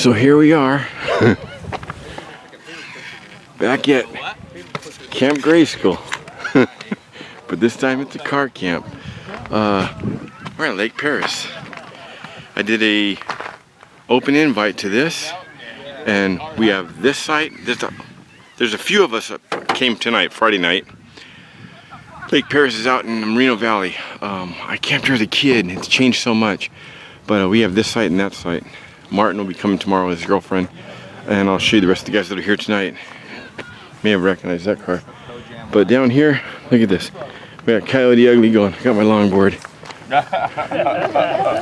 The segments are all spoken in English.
So here we are, back at Camp Grayskull, but this time it's a car camp. We're at Lake Perris. I did a open invite to this, and we have this site. There's a few of us that came tonight, Friday night. Lake Perris is out in the Merino Valley. I camped here as a kid. It's changed so much, but we have this site and that site. Martin will be coming tomorrow with his girlfriend, and I'll show you the rest of the guys that are here tonight. May have recognized that car. But down here, look at this. We got Coyote Ugly going. I got my longboard.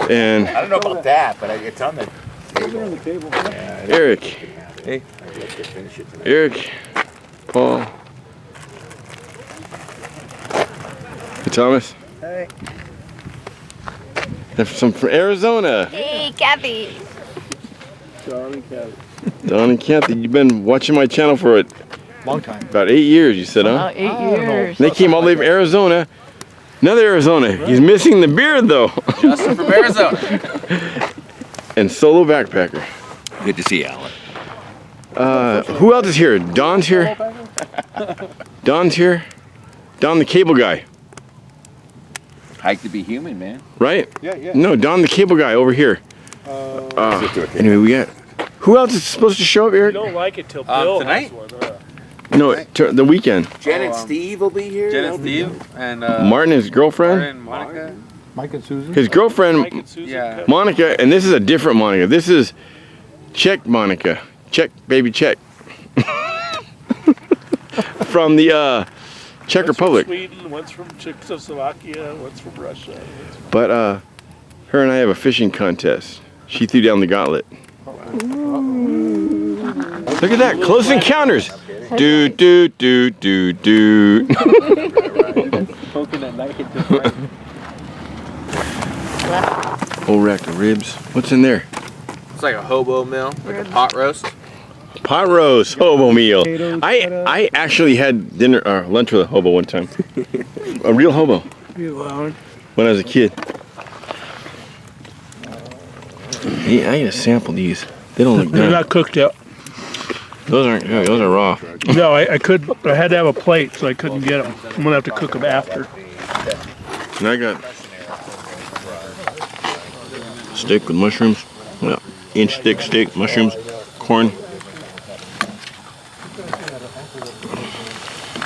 And I don't know about that, but it's on the table. Eric. Hey. Eric. Paul. Hey, Thomas. Hey. That's some from Arizona. Hey, Kathy. Don and Kathy. Don and Kathy, you've been watching my channel for it. Long time. About 8 years, you said, huh? About 8 years. They came all the way from Arizona. Another Arizona. He's missing the beard, though. Justin from Arizona. And solo backpacker. Good to see you, Alan. Who else is here? Don's here. Don's here. Don the cable guy. Hike to be human, man. Right? Yeah. No, Don the cable guy over here. Anyway, we got. Who else is supposed to show up, Eric? You don't like it till Bill tonight? has one. No, the weekend. Jen and Steve will be here. Jen and Steve. And Martin, his girlfriend. and Monica. Mike and Susan. His girlfriend, Mike and Susan. Yeah. Monica, and this is a different Monica. This is Czech Monica. Czech, baby, Czech. From the Czech Republic. From Sweden, one's from Czechoslovakia, one's from Russia. But her and I have a fishing contest. She threw down the gauntlet. Look at that, close encounters. Do. Whole rack of ribs. What's in there? It's like a hobo meal, like a pot roast. Pot roast, hobo meal. I actually had dinner or lunch with a hobo one time. A real hobo. When I was a kid. Hey, I gotta sample these. They don't look They're good. not cooked yet. Those aren't good. Those are raw. No, I had to have a plate, so I couldn't get them. I'm gonna have to cook them after. And I got steak with mushrooms. Yeah, inch thick steak, mushrooms, corn.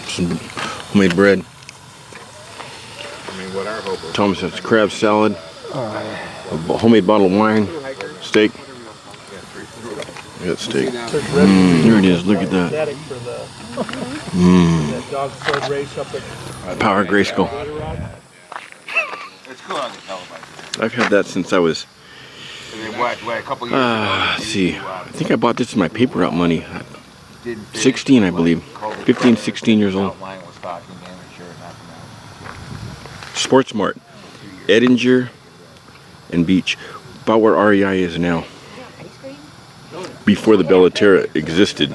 Some homemade bread. Thomas has crab salad. A homemade bottle of wine. Steak. I got steak. Here it is. Look at that. Power Grayskull. It's cool on the television. I've had that since I was. And then what, a couple years ago? Let's see. I think I bought this with my paper route money. 16, I believe. 15, 16 years old. Sports Mart. Edinger and Beach. About where REI is now. Before the Bellaterra existed.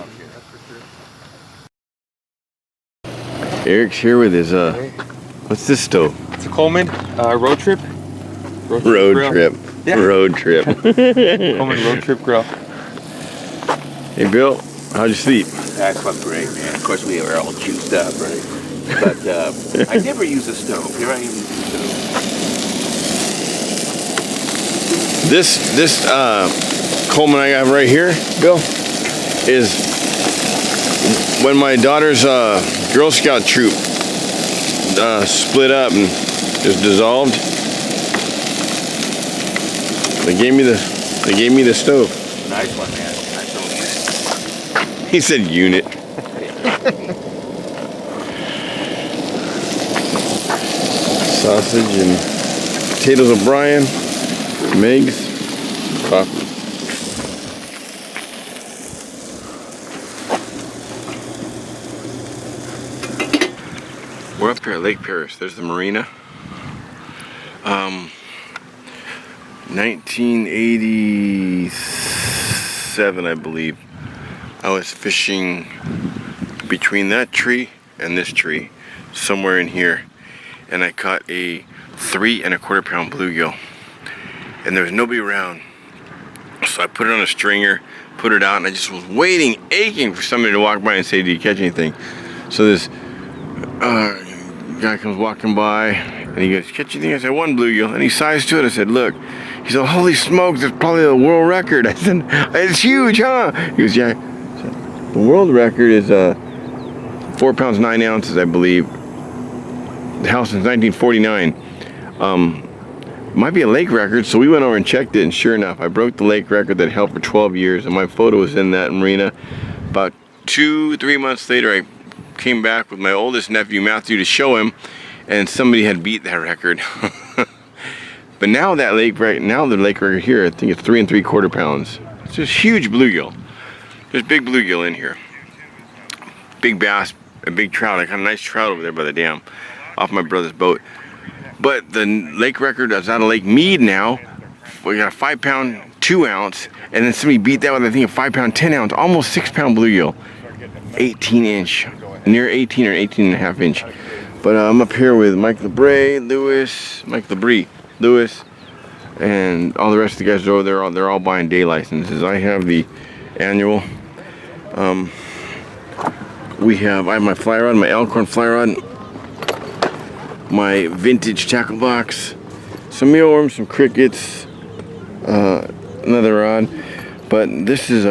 Eric's here with his, what's this stove? It's a Coleman road trip. Road trip. Yeah. Road trip. Coleman road trip grill. Hey Bill, how'd you sleep? I slept great, man. Of course, we were all juiced up, right? But I never use a stove. Here I am using a stove. This Coleman I have right here, Bill, is when my daughter's Girl Scout troop split up and just dissolved. They gave me the stove. Nice one, man. Nice little unit. He said unit. Sausage and potatoes O'Brien, Meg's, coffee. We're up here at Lake Perris. There's the marina. 1987, I believe. I was fishing between that tree and this tree, somewhere in here, and I caught a 3 1/4 pound bluegill, and there was nobody around, So I put it on a stringer, put it out, and I just was waiting, aching for somebody to walk by and say, "Do you catch anything?" So this guy comes walking by, and he goes, "Catch anything?" I said, "One bluegill," and he sized to it. I said, "Look." He said, "Holy smokes, it's probably the world record." I said, "It's huge, huh?" He goes, "Yeah." So the world record is 4 pounds 9 ounces, I believe. The house is 1949. Might be a lake record, so we went over and checked it, and sure enough, I broke the lake record that held for 12 years, and my photo was in that marina. About 2-3 months later, I came back with my oldest nephew, Matthew, to show him, and somebody had beat that record. But now that lake, now the lake record here, I think it's 3 3/4 pounds. It's just huge bluegill. There's big bluegill in here. Big bass, a big trout. I got a nice trout over there by the dam, off my brother's boat. But the lake record is out of Lake Mead now. We got a 5 pound 2 ounce, and then somebody beat that with, I think, a 5 pound 10 ounce, almost 6 pound bluegill, 18 inch, near 18 or 18 and a half inch. But I'm up here with Mike Labrie, Lewis, and all the rest of the guys are over there. They're all buying day licenses. I have the annual. I have my fly rod, my Elkhorn fly rod, my vintage tackle box, some mealworms, some crickets, another rod. But this is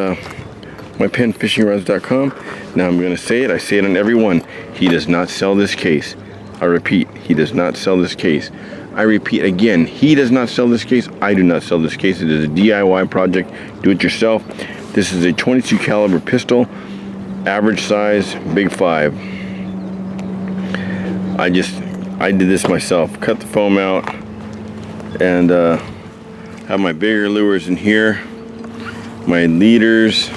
my penfishingrods.com. Now I'm going to say it. I say it on every one. He does not sell this case. I repeat, he does not sell this case. I repeat again, he does not sell this case. I do not sell this case. It is a DIY project. Do it yourself. This is a 22 caliber pistol, average size, big 5. I did this myself. Cut the foam out, and have my bigger lures in here, my leaders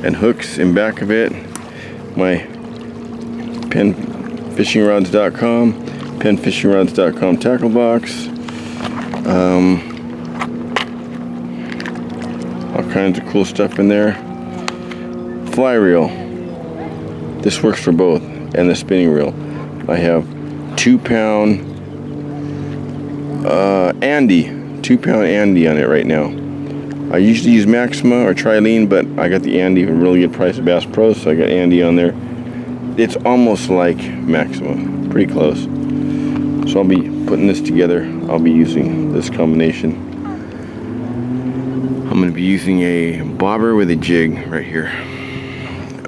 and hooks in back of it, my penfishingrods.com tackle box, all kinds of cool stuff in there. Fly reel. This works for both, and the spinning reel. I have 2 pound Andy, 2 pound Andy on it right now. I usually use Maxima or Trilene, but I got the Andy at a really good price at Bass Pro, so I got Andy on there. It's almost like Maxima, pretty close. So I'll be putting this together. I'll be using this combination. I'm going to be using a bobber with a jig right here.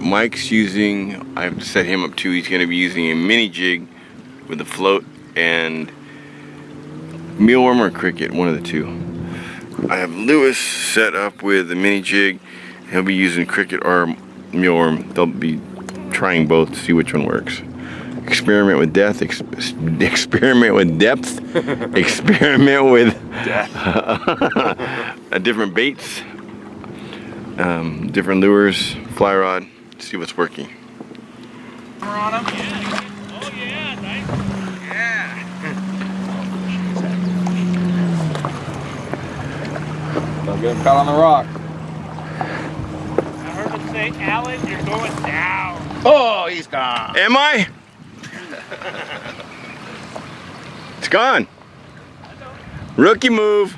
Mike's using, I have to set him up too, he's going to be using a mini jig with a float and mealworm or cricket, one of the two. I have Lewis set up with a mini jig. He'll be using cricket or mealworm. They'll be trying both to see which one works. Experiment with depth, experiment with depth, experiment with different baits, different lures, fly rod, see what's working. On him? Yeah. Oh yeah, nice. Yeah. Don't get him caught on the rock. I heard him say, "Alan, you're going down." Oh, he's gone. Am I? It's gone. Rookie move.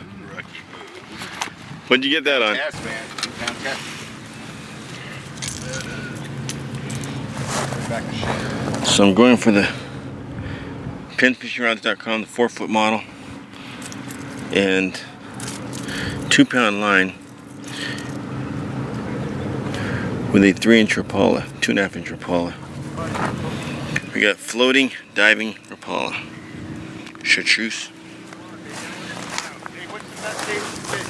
What'd you get that on? Yes, man. So I'm going for the penfishingrods.com, the 4-foot model, and 2 pound line with a 3-inch Rapala, 2.5 inch Rapala. We got floating, diving Rapala. Chartreuse. Hey, what's the best day to fish?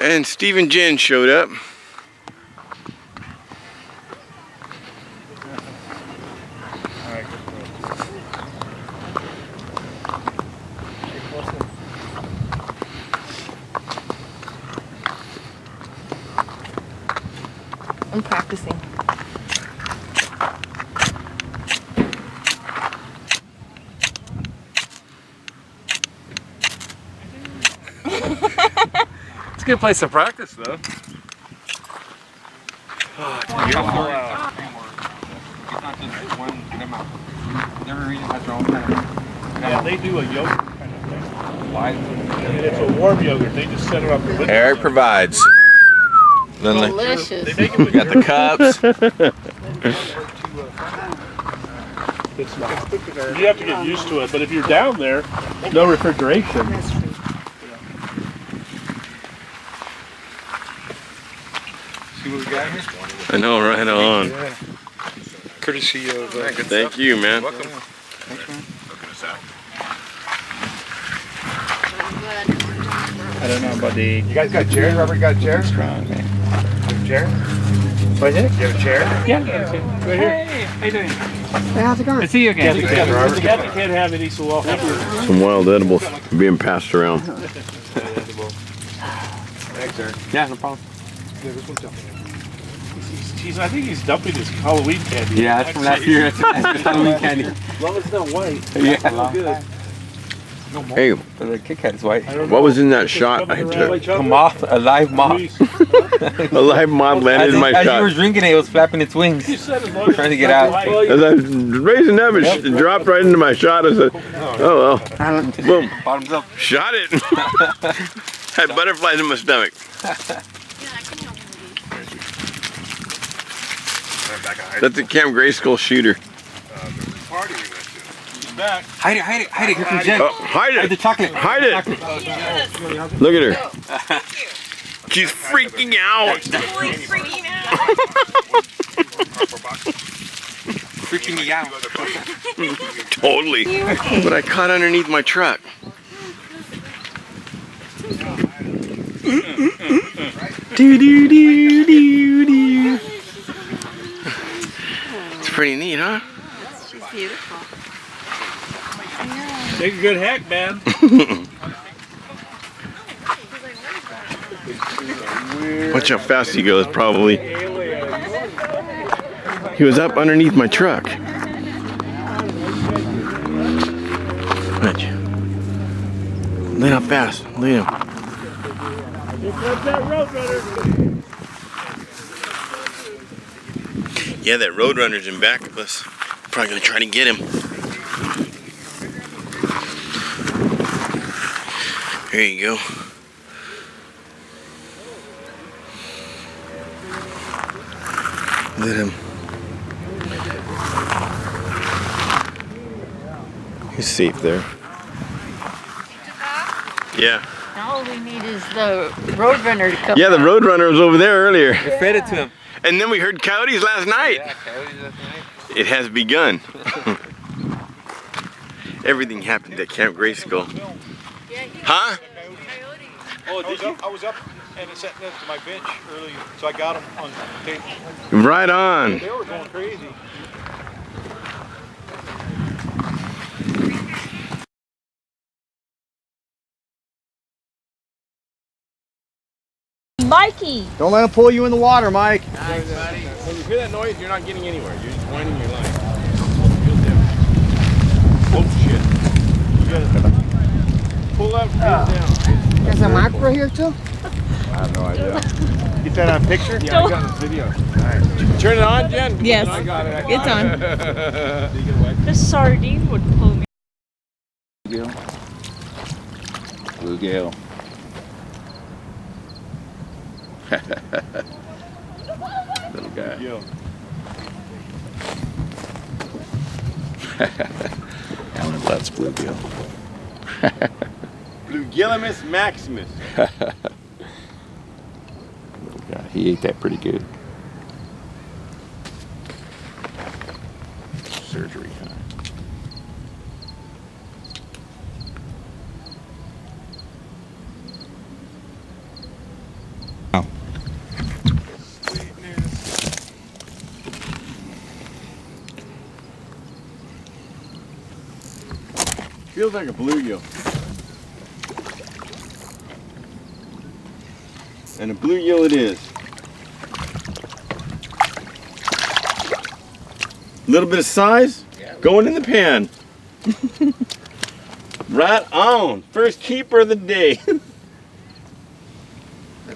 And Steve and Jen showed up. I'm practicing. good place to practice, though. Every region has their own kind of. Yeah, they do a yogurt kind of thing. Why? It's a warm yogurt. They just set it up. Eric provides. Delicious. They make it with Got the cups. It's not. You have to get used to it, but if you're down there, no refrigeration. See what we got here? I know, right on. Courtesy of. Thank you, man. Welcome. I don't know about the. You guys got chairs? Robert got chairs? Strong, man. Chair? What is it? You have a chair? Yeah, right here. Hey, how you doing? Hey, how's it going? Good to see you again. The captain can't have any, so we'll have to. Some wild edibles being passed around. Thanks, Eric. Yeah, no problem. I think he's dumping his Halloween candy. Yeah, that's from last year. That's Halloween candy. As long as it's not white. Yeah. Good. Hey, The Kit Kat is white. what was in that shot I took? A moth, a live moth. A live moth landed in my as you were shot. drinking it, it was flapping its wings. Trying to get out. As I was raising up, it dropped right into my shot. I said, oh well. Boom. Bottoms up. Shot it. Had butterflies in my stomach. That's a Camp Grayskull shooter. Hide it, hide it, hide it. Here comes Jen. Oh, hide Hide the it. chocolate. Hide it. Look at her. She's freaking out. Freaking me out. Totally. But I caught underneath my truck. It's pretty neat, huh? She's beautiful. Take a good hack, man. Watch how fast he goes, probably. He was up underneath my truck. Watch. Look how fast. Look at him. That Roadrunner. Yeah, that Roadrunner's in back of us. Probably gonna try to get him. There you go. Let him. He's safe there. Yeah. All we need is the Roadrunner to come. Yeah, the Roadrunner was over there earlier. We fed it to him. And then we heard coyotes last night. Yeah, coyotes last night. It has begun. Everything happened at Camp Grayskull. Huh? Oh, did you? I was up and sat next to my bench early, so I got them on tape. Right on. They were going crazy. Mikey. Don't let him pull you in the water, Mike. When you hear that noise, you're not getting anywhere. You're just winding your line. Oh shit! You gotta pull that down. There's a mark right here too? I have no idea. Get that on picture? Yeah, I got this video. Nice. Turn it on, Jen? Yes. I got it. It's on. The sardine would pull me. Bluegill. Little guy. Yo. Alan loves bluegill. Bluegillimus maximus. Little guy. He ate that pretty good. Surgery, huh? Feels like a bluegill. And a bluegill it is. Little bit of size, going in the pan. Right on. First keeper of the day.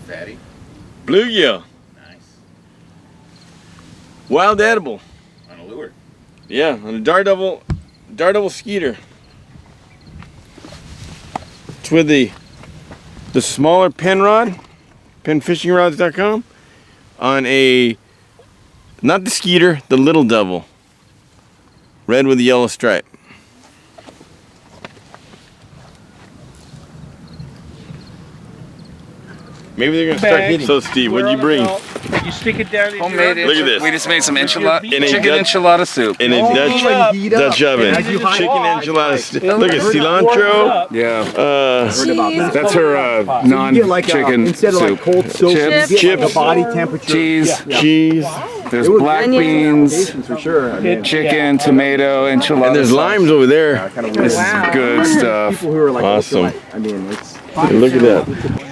fatty. Bluegill. Nice. Wild edible. On a lure. Yeah, on a Daredevil skeeter. It's with the smaller pen rod, penfishingrods.com, on a, not the skeeter, the little devil. Red with a yellow stripe. Maybe they're gonna start hitting. So Steve, what'd you bring? You stick it down in Homemade. Look at this. We just made some chicken Dutch- enchilada soup. In a Dutch oven. As you hide. Chicken enchiladas. Look at cilantro. Yeah. Cheese. That's her You get like non-chicken instead of like soup. cold soap, Chips. you get like Chips. a body temperature. Cheese. Cheese. There's It was black onions. beans, For sure. I mean, chicken, tomato, enchilada. And there's limes over there. kind of This is good stuff. people who are like, Awesome. I mean, it's And look at that.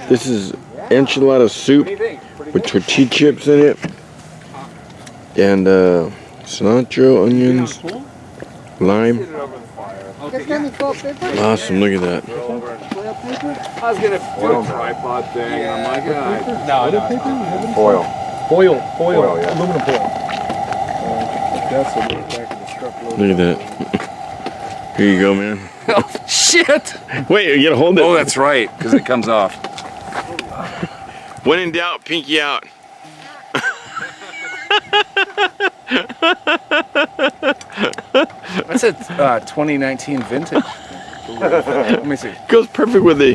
This is enchilada soup with tortilla chips in it. And cilantro, onions, lime. Awesome, look at that. I was gonna put a tripod thing on my guy. foil. Foil, yeah. aluminum foil. Look at that. Here you go, man. Oh shit! Wait, you gotta hold it. Oh, that's right, because it comes off. When in doubt, pinky out. That's a 2019 vintage. Let me see. Goes perfect with the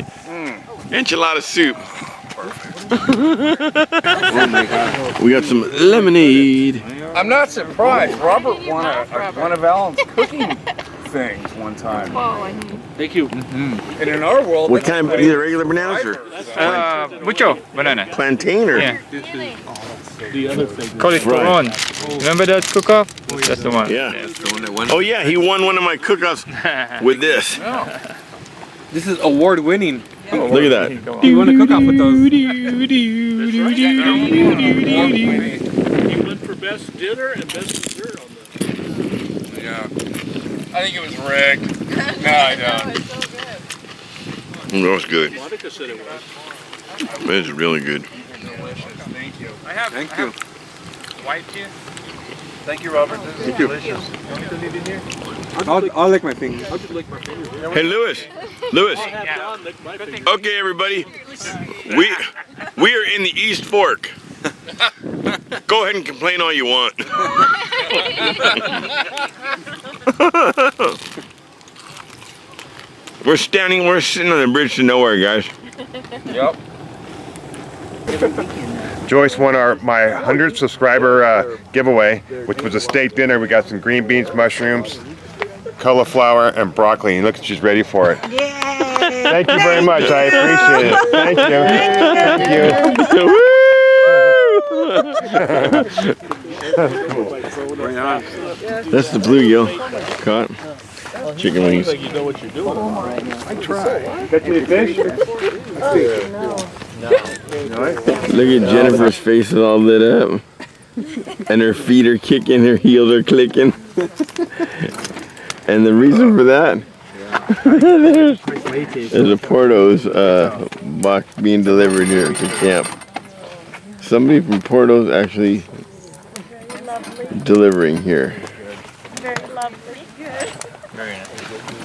enchilada soup. We got some lemonade. I'm not surprised. Robert won one of Alan's cooking things one time. Thank you. And in our world, What kind of, either regular bananas or Mucho banana. plantain or? Yeah. The other thing. Call it Right. Coron. Remember that cook-off? That's the one. Yeah. The one that won. Oh yeah, he won one of my cook-offs with this. This is award-winning. Look at that. Do you want to cook off with those? He went for best dinner and best dessert on the. yeah. I think it was rigged. No, I don't. That was good. Monica said it was. That is really good. Thank you. Thank you. White here? Thank you, Robert. Thank you. I'll lick my finger. Hey, Lewis. Lewis. John licked my finger. Okay, everybody. We are in the East Fork. Go ahead and complain all you want. We're sitting on the bridge to nowhere, guys. Yep. Joyce won my 100th subscriber giveaway, which was a steak dinner. We got some green beans, mushrooms, cauliflower, and broccoli. And look, she's ready for it. Yay! Thank you very much. I appreciate it. Thank you. That's the bluegill caught. Chicken wings. Like you know what you're doing. I try. Got you a fish? Look at Jennifer's face is all lit up. And her feet are kicking, her heels are clicking. And the reason for that, there's a Porto's box being delivered here to camp. Somebody from Porto's actually delivering here. Very lovely. Good. Very nice.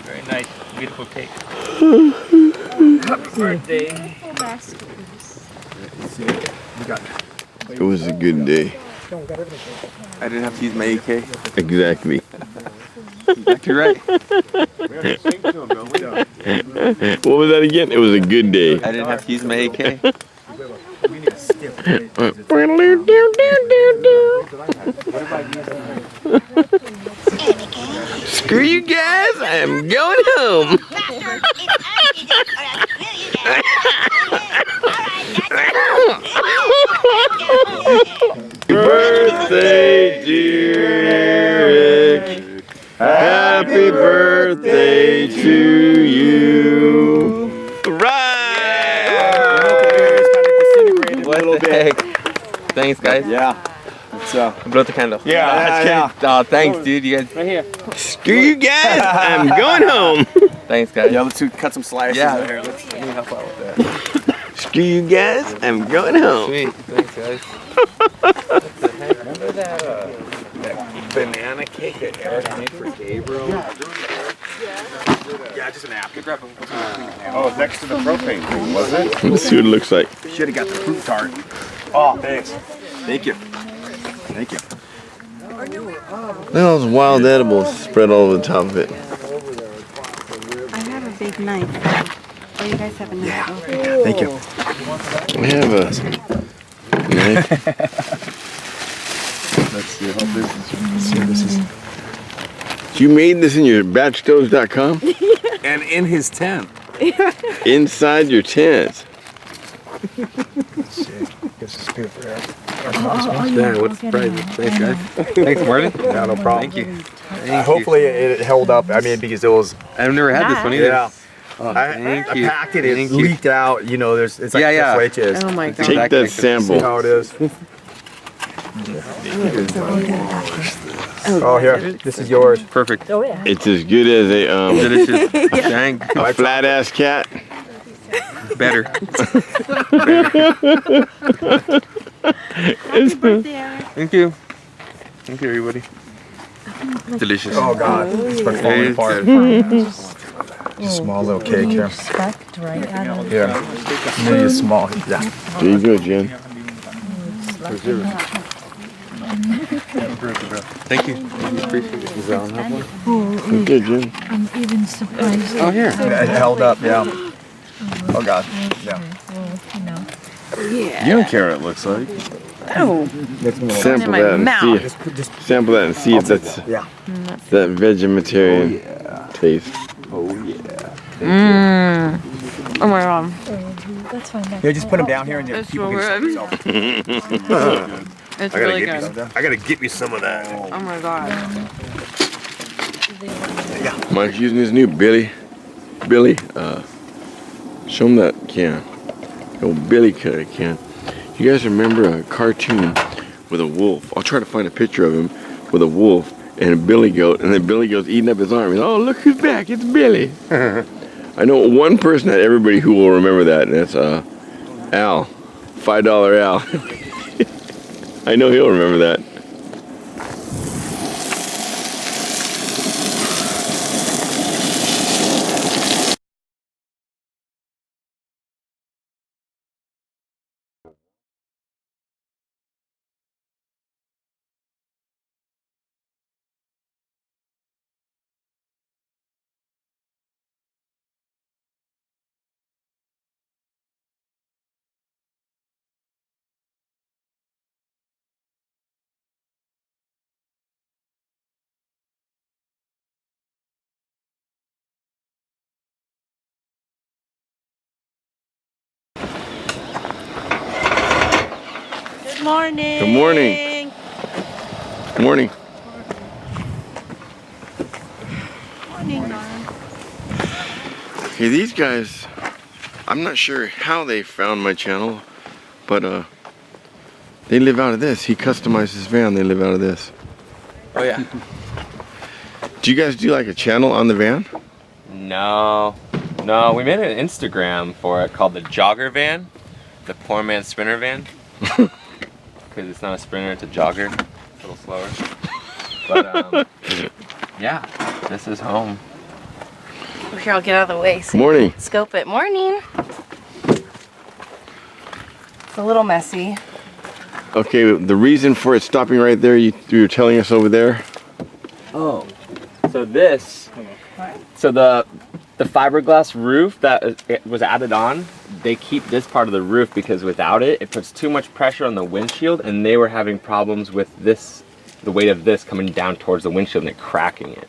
Very nice. Beautiful cake. Happy birthday. It was a good day. I didn't have to use my AK. Exactly. You're right. What was that again? It was a good day. I didn't have to use my AK. Screw you guys, I'm going home. Happy birthday, dear Eric. Happy birthday to you. Right. What the heck? Thanks, guys. Yeah. Blow the candle. Yeah. Oh, thanks, dude. You guys. Right here. Screw you guys, I'm going home. Thanks, guys. Yeah, let's cut some slices Yeah. in here. Let me help out with that. Screw you guys, I'm going home. Sweet. Thanks, guys. Remember that banana cake that Eric made for Gabriel? Yeah, just an apple. Oh, next to the propane thing, was it? Let's see what it looks like. Should have got the fruit tart. Oh, thanks. Thank you. Thank you. Look at those wild edibles spread all over the top of it. I have a big knife. Oh, you guys have a knife. Thank you. We have a knife. Let's see how this is. You made this in your batchstoves.com? And in his tent. Inside your tent. Let's see. This is good for Eric. Yeah, what a surprise. Thanks, guys. Thanks, Martin. Yeah, no problem. Thank you. Hopefully it held up. I mean, because it was. I've never had this one either. Yeah. Oh, I thank you. packed it. It Thank you. leaked out. You know, it's like Yeah. switches. Oh my god. Take that sample. See how it is. Oh, here. This is yours. Perfect. Oh yeah. It's as good as Delicious. Dang. a flat ass cat. Better. Happy birthday, Eric. Thank you. Thank you, everybody. Delicious. Oh God, it's been falling apart. Just a small little cake here. Respect, right? Adam? Here, maybe a small. Yeah. There you go, Jen. Thank you. Appreciate it. Does Alan have one? Okay, Jen. I'm even surprised. Oh, here. It held up. Yeah. Oh God. Yeah. You don't care what it looks like. Oh. Sample my that and mouth. see. Sample that and see if that's Yeah. that vegetarian taste. Oh, yeah. Mmm. Oh my god. That's fine. Here, just put them down here and It's people so can good. It's really good. I gotta get me some of that. Oh my god. Mike's using his new Billy. Show him that can. Oh, Billy can. You guys remember a cartoon with a wolf? I'll try to find a picture of him with a wolf and a billy goat, and then Billy goat's eating up his arm. Oh, look who's back! It's Billy. I know one person out of everybody who will remember that, and that's Al, $5 Al. I know he'll remember that. Good morning. Good morning. Good morning. Morning, Mom. Okay, these guys, I'm not sure how they found my channel, but they live out of this. He customized his van, they live out of this. Oh, yeah. Do you guys do like a channel on the van? No, we made an Instagram for it called the Jogger Van, the poor man's sprinter van. Because it's not a sprinter, it's a jogger. It's a little slower. But yeah, this is home. Here, I'll get out of the way. So Morning. Scope it. Morning. It's a little messy. Okay, the reason for it stopping right there, you were telling us over there. Oh, so the fiberglass roof that it was added on, they keep this part of the roof because without it, it puts too much pressure on the windshield, and they were having problems with this, the weight of this coming down towards the windshield and it cracking it.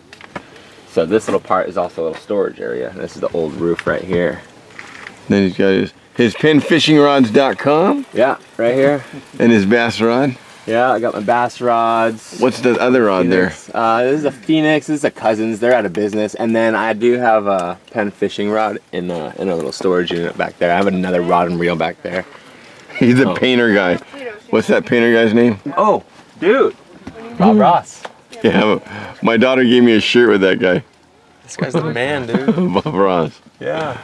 So this little part is also a little storage area. This is the old roof right here. Then he's got his pinfishingrods.com. Yeah, right here. And his bass rod. Yeah, I got my bass rods. What's the other rod Phoenix. there? This is a Phoenix. This is a Cousins. They're out of business. And then I do have a Penn fishing rod in a little storage unit back there. I have another rod and reel back there. He's a painter guy. What's that painter guy's name? Oh, dude. Bob Ross. Yeah, my daughter gave me a shirt with that guy. This guy's the man, dude. Bob Ross. Yeah.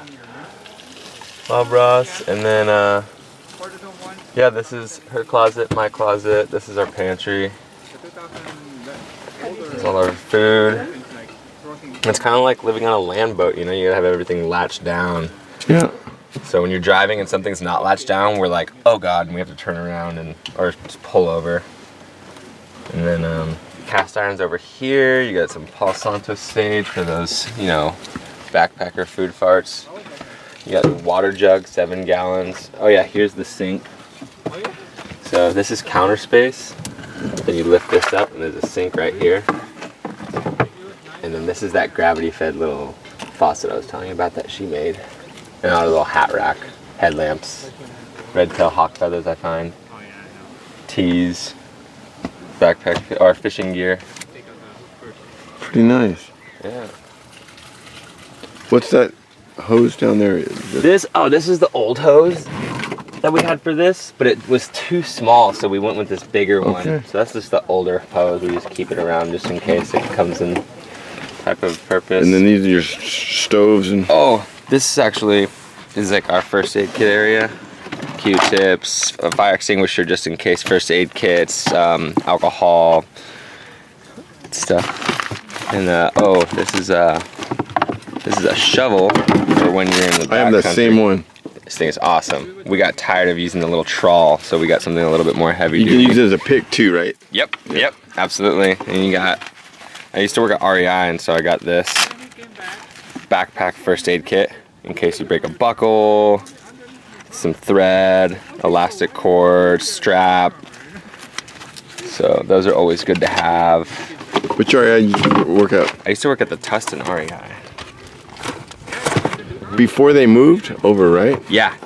Bob Ross, and then yeah, this is her closet, my closet. This is our pantry. It's all our food. It's kind of like living on a land boat, you know. You gotta have everything latched down. Yeah. So when you're driving and something's not latched down, we're like, oh god, and we have to turn around or just pull over. And then cast irons over here. You got some Palo Santo sage for those, you know, backpacker food farts. You got the water jug, 7 gallons. Oh yeah, here's the sink. So this is counter space. Then you lift this up and there's a sink right here. And then this is that gravity fed little faucet I was telling you about that she made. And our little hat rack, headlamps, red tail hawk feathers I find, tees, backpack or fishing gear. Pretty nice. Yeah. What's that hose down there? This is the old hose that we had for this, but it was too small, so we went with this bigger one. So that's just the older hose. We just keep it around just in case it comes in type of purpose. And then these are your stoves and. Oh, this actually is like our first aid kit area. Q-tips, a fire extinguisher just in case, first aid kits, alcohol, stuff. And oh, this is a shovel for when you're in the backcountry. I have the same one. This thing is awesome. We got tired of using the little trawl, so we got something a little bit more heavy You duty. can use it as a pick too, right? Yep, yep, absolutely. And you got, I used to work at REI, and so I got this backpack first aid kit in case you break a buckle, some thread, elastic cord, strap. So those are always good to have. Which REI you work at? I used to work at the Tustin REI. Before they moved over, right? Yeah.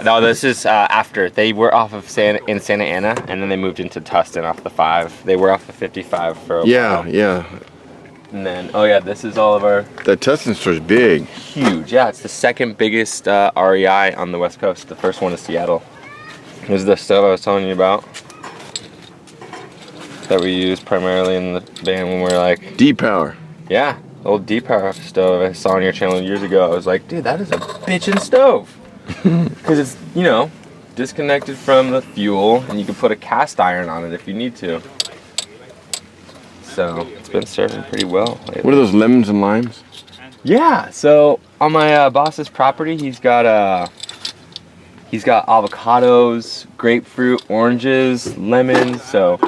No, this is after. They were off of Santa Ana, and then they moved into Tustin off the 5. They were off the 55 for a while. Yeah. And then, oh yeah, this is all of our... That Tustin store's big. Huge, yeah. It's the second biggest REI on the West Coast. The first one is Seattle. This is the stove I was telling you about that we use primarily in the band when we're like... D-Power. Yeah. Old D-Power stove I saw on your channel years ago. I was like, dude, that is a bitchin' stove. Because it's, you know, disconnected from the fuel, and you can put a cast iron on it if you need to. So it's been serving pretty well lately. What are those, lemons and limes? Yeah. So on my boss's property, he's got avocados, grapefruit, oranges, lemons. So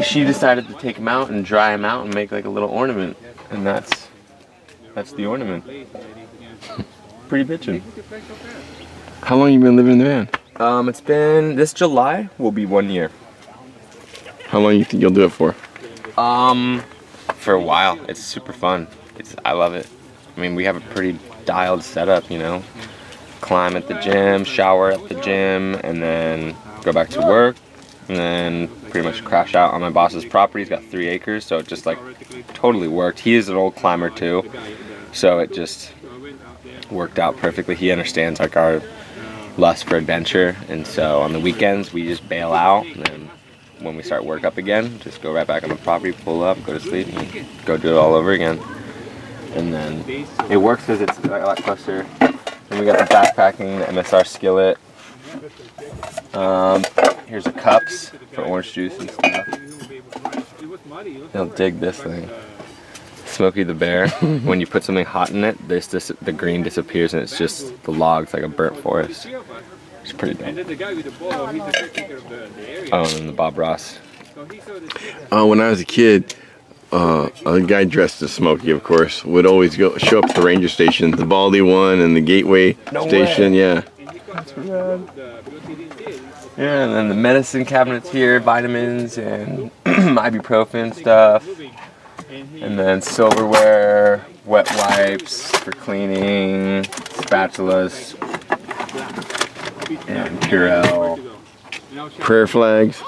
she decided to take them out and dry them out and make like a little ornament, and that's the ornament. Pretty bitchin'. How long you been living in the van? It's been, this July will be 1 year. How long you think you'll do it for? For a while. It's super fun. I love it. I mean, we have a pretty dialed setup, you know. Climb at the gym, shower at the gym, and then go back to work, and then pretty much crash out on my boss's property. He's got 3 acres, so it just like totally worked. He is an old climber too, so it just worked out perfectly. He understands like our lust for adventure, and so on the weekends we just bail out, and then when we start work up again, just go right back on the property, pull up, go to sleep, and go do it all over again. And then it works because it's a lot closer. And we got the backpacking, the MSR skillet. Here's the cups for orange juice and stuff. They'll dig this thing. Smokey the Bear. When you put something hot in it, the green disappears and it's just the logs like a burnt forest. It's pretty dope. Oh, and then the Bob Ross. When I was a kid, a guy dressed as Smokey, of course, would always show up at the ranger station, the Baldy one and the Gateway station. Yeah. That's rad. Yeah, and then the medicine cabinets here, vitamins and ibuprofen stuff. And then silverware, wet wipes for cleaning, spatulas, and Purell. Prayer flags.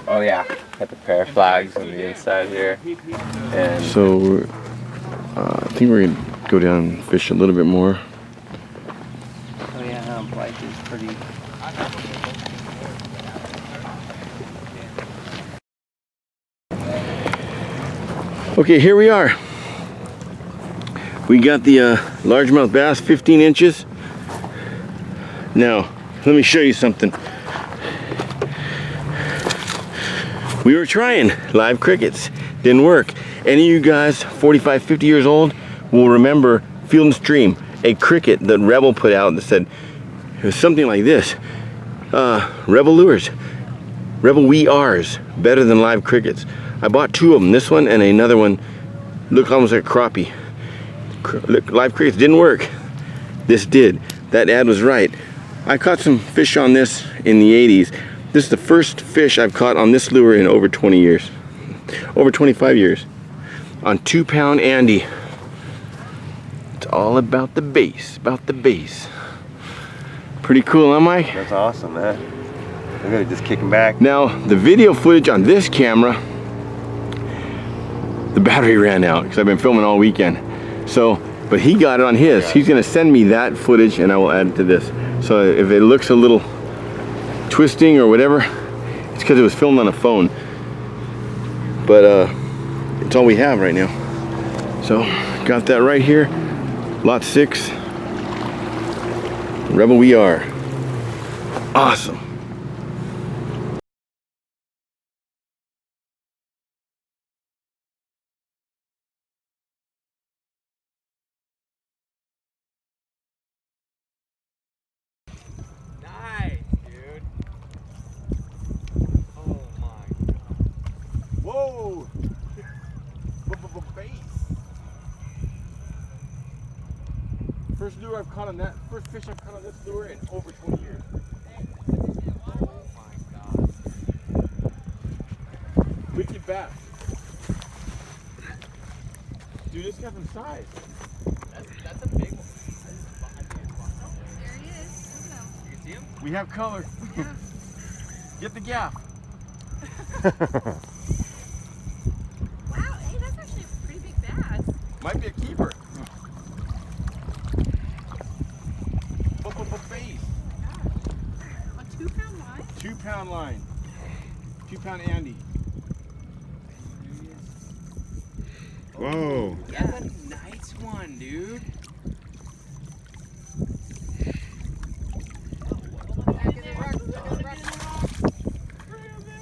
Oh yeah, got the prayer flags on the inside here. And so I think we're gonna go down and fish a little bit more. Oh yeah, Blake is pretty. Okay, here we are. We got the largemouth bass, 15 inches. Now, let me show you something. We were trying live crickets, didn't work. Any of you guys 45, 50 years old will remember Field and Stream, a cricket that Rebel put out that said, it was something like this. Rebel lures, Rebel WeRs, better than live crickets. I bought 2 of them, this one and another one, looked almost like crappie. Live crickets didn't work. This did. That ad was right. I caught some fish on this in the 80s. This is the first fish I've caught on this lure in over 20 years. Over 25 years. On 2-pound Andy. It's all about the bass, about the bass. Pretty cool, huh, Mike? That's awesome, man. Look at it, just kicking back. Now, the video footage on this camera, the battery ran out because I've been filming all weekend. So, but he got it on his. Yeah. He's gonna send me that footage and I will add it to this. So if it looks a little twisting or whatever, it's because it was filmed on a phone. But it's all we have right now. So, got that right here. Lot 6. Rebel WeR. Awesome. Nice, dude. Oh my god. Whoa! Bass. First lure I've caught on that, first fish I've caught on this lure in over 20 years. Oh my god. Wicked bass. Dude, this got some size. That's a big one. There he is. You can see him? We have color. Yeah. Get the gaff. Wow, hey, that's actually a pretty big bass. Might be a keeper. Bass. A 2-pound line? 2-pound line. 2-pound Andy. Whoa. That's a nice one, dude.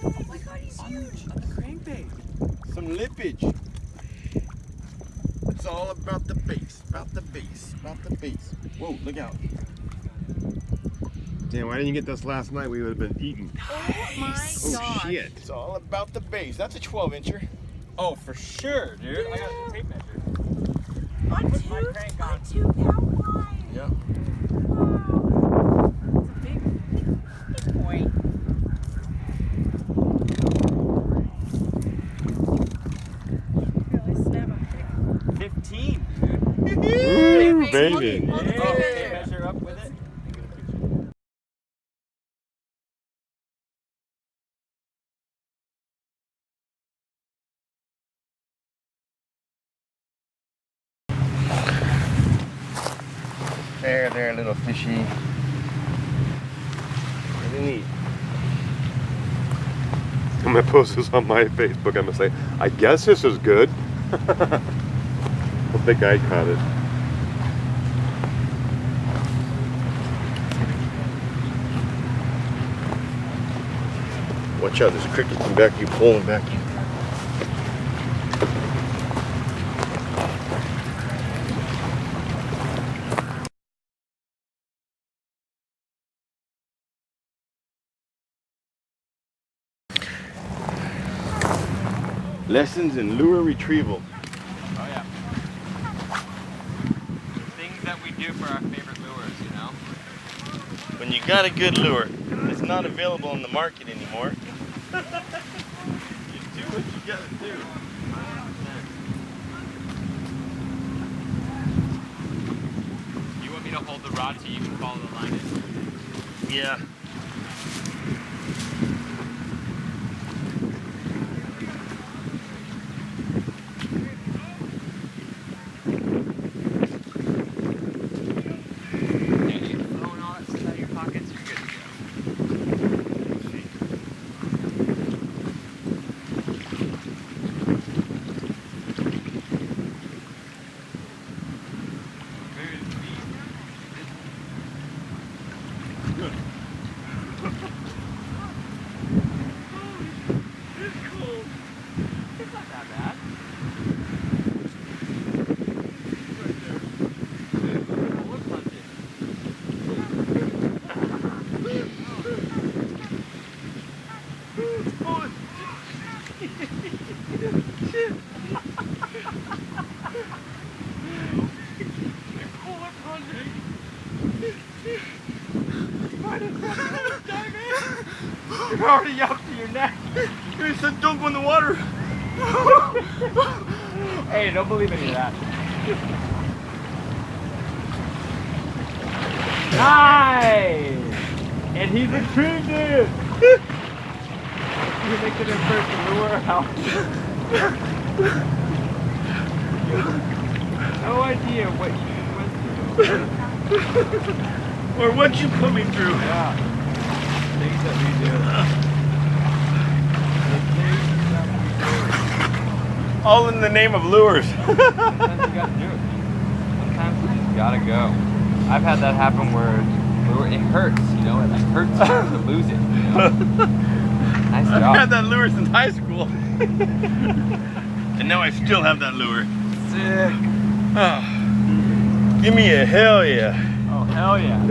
Oh my god, he's huge. On the crankbait. Some lippage. It's all about the bass, about the bass, about the bass. Whoa, look out. Damn, why didn't you get this last night? We would have been eating. Oh my Oh, god. shit. It's all about the bass. That's a 12-incher. Oh, for sure, dude. I got a tape measure. On 2-pound line. Yep. That's a big boy. Really snap a 15, dude. Ooh, baby. Oh, tape measure up with it. There, little fishy. Pretty neat. I'm gonna post this on my Facebook. I'm gonna say, I guess this is good. I think I caught it. Watch out, there's crickets in back you, pulling back you. Lessons in lure retrieval. Oh yeah. Things that we do for our favorite lures, you know? When you got a good lure, it's not available on the market anymore. You do what you gotta do. You want me to hold the rod so you can follow the line in? Yeah. already up to your neck. You said don't go in the water. Hey, don't believe any of that. Nice! And he retrieved it! You make it in first the lure out. No idea what you went through. Or what you put me through. Yeah. Things that we do. All in the name of lures. Sometimes you gotta do it. Sometimes you just gotta go. I've had that happen where it hurts, you know, it like hurts to lose it, you know. Nice job. I've had that lure since high school. And now I still have that lure. Sick. Oh. Give me a hell yeah. Oh, hell yeah.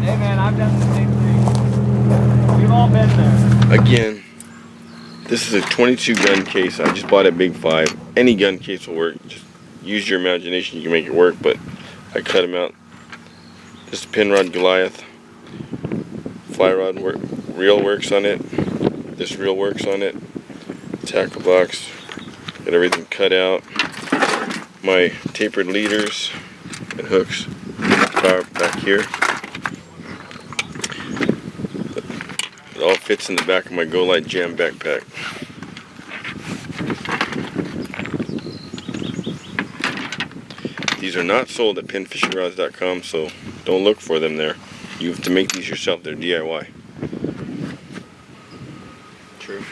Hey man, I've done the same thing. We've all been there. Again, this is a 22 gun case. I just bought a Big 5. Any gun case will work. Just use your imagination, you can make it work, but I cut them out. This pin rod Goliath. Fly rod reel works on it. This reel works on it. Tackle box. Got everything cut out. My tapered leaders and hooks are back here. It all fits in the back of my Go Light Jam backpack. These are not sold at pinfishingrods.com, so don't look for them there. You have to make these yourself. They're DIY. True.